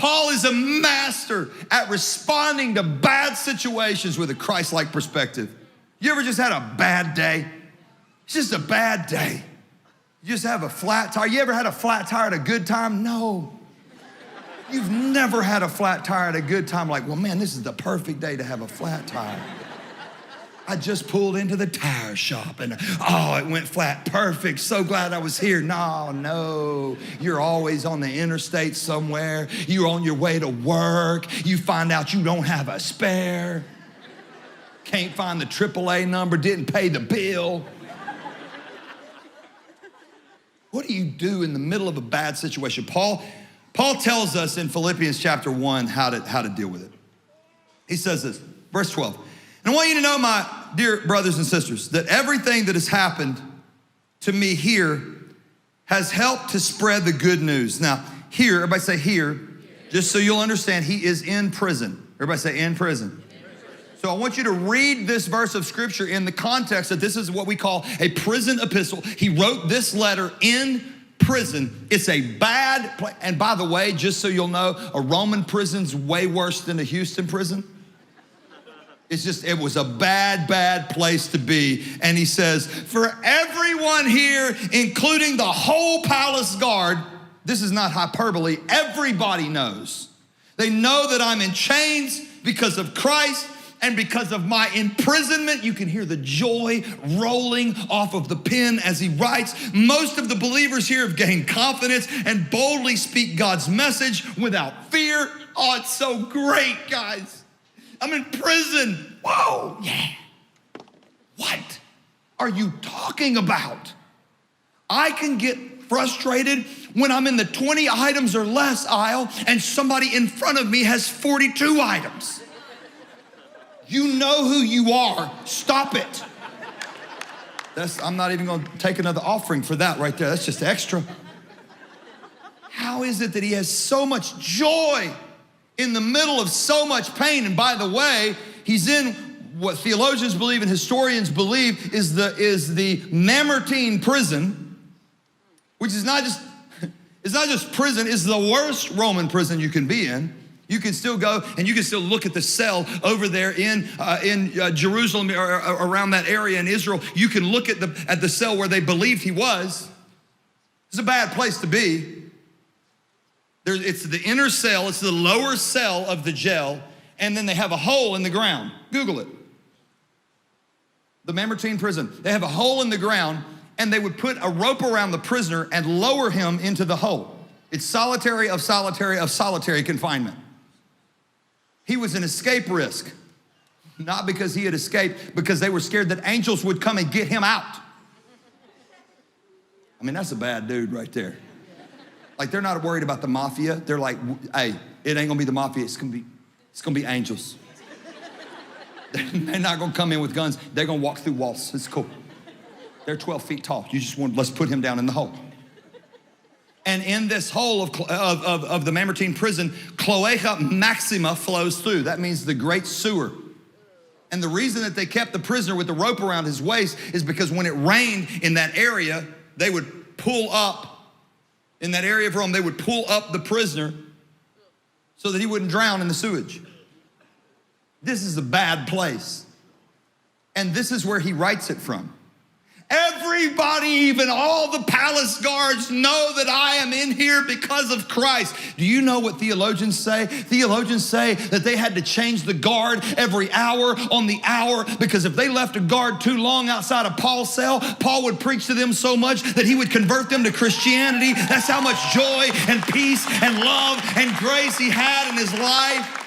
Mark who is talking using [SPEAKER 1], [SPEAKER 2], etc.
[SPEAKER 1] Paul is a master at responding to bad situations with a Christ-like perspective. You ever just had a bad day? It's just a bad day. You just have a flat tire. You ever had a flat tire at a good time? No. You've never had a flat tire at a good time like, well, man, this is the perfect day to have a flat tire. I just pulled into the tire shop and, oh, it went flat. Perfect. So glad I was here. No. You're always on the interstate somewhere. You're on your way to work. You find out you don't have a spare. Can't find the AAA number, didn't pay the bill. What do you do in the middle of a bad situation? Paul tells us in Philippians chapter 1 how to deal with it. He says this, verse 12. And I want you to know, my dear brothers and sisters, that everything that has happened to me here has helped to spread the good news. Now, here, everybody say here, just so you'll understand, he is in prison. Everybody say in prison. So I want you to read this verse of scripture in the context that this is what we call a prison epistle. He wrote this letter in prison. It's a bad place. And by the way, just so you'll know, a Roman prison's way worse than a Houston prison. It was a bad place to be. And he says, for everyone here, including the whole palace guard, this is not hyperbole, everybody knows. They know that I'm in chains because of Christ and because of my imprisonment. You can hear the joy rolling off of the pen as he writes. Most of the believers here have gained confidence and boldly speak God's message without fear. Oh, it's so great, guys. I'm in prison. Whoa, yeah. What are you talking about? I can get frustrated when I'm in the 20 items or less aisle and somebody in front of me has 42 items. You know who you are. Stop it. I'm not even going to take another offering for that right there. That's just extra. How is it that he has so much joy in the middle of so much pain? And by the way, he's in what theologians believe and historians believe is the Mamertine prison, which is not just prison, it's the worst Roman prison you can be in. You can still go and you can still look at the cell over there in Jerusalem or around that area in Israel. You can look at the cell where they believed he was. It's a bad place to be. It's the inner cell, it's the lower cell of the jail, and then they have a hole in the ground. Google it. The Mamertine prison. They have a hole in the ground, and they would put a rope around the prisoner and lower him into the hole. It's solitary of solitary confinement. He was an escape risk, not because he had escaped, because they were scared that angels would come and get him out. I mean, that's a bad dude right there. Like, they're not worried about the mafia. They're like, hey, it ain't gonna be the mafia, it's gonna be angels. They're not gonna come in with guns. They're gonna walk through walls. It's cool. They're 12 feet tall. Let's put him down in the hole. And in this hole of the Mamertine prison, Cloaca Maxima flows through. That means the great sewer. And the reason that they kept the prisoner with the rope around his waist is because when it rained in that area, they would pull up, in that area of Rome, they would pull up the prisoner so that he wouldn't drown in the sewage. This is a bad place. And this is where he writes it from. Everybody, even all the palace guards, know that I am in here because of Christ. Do you know what theologians say? Theologians say that they had to change the guard every hour on the hour, because if they left a guard too long outside of Paul's cell, Paul would preach to them so much that he would convert them to Christianity. That's how much joy and peace and love and grace he had in his life.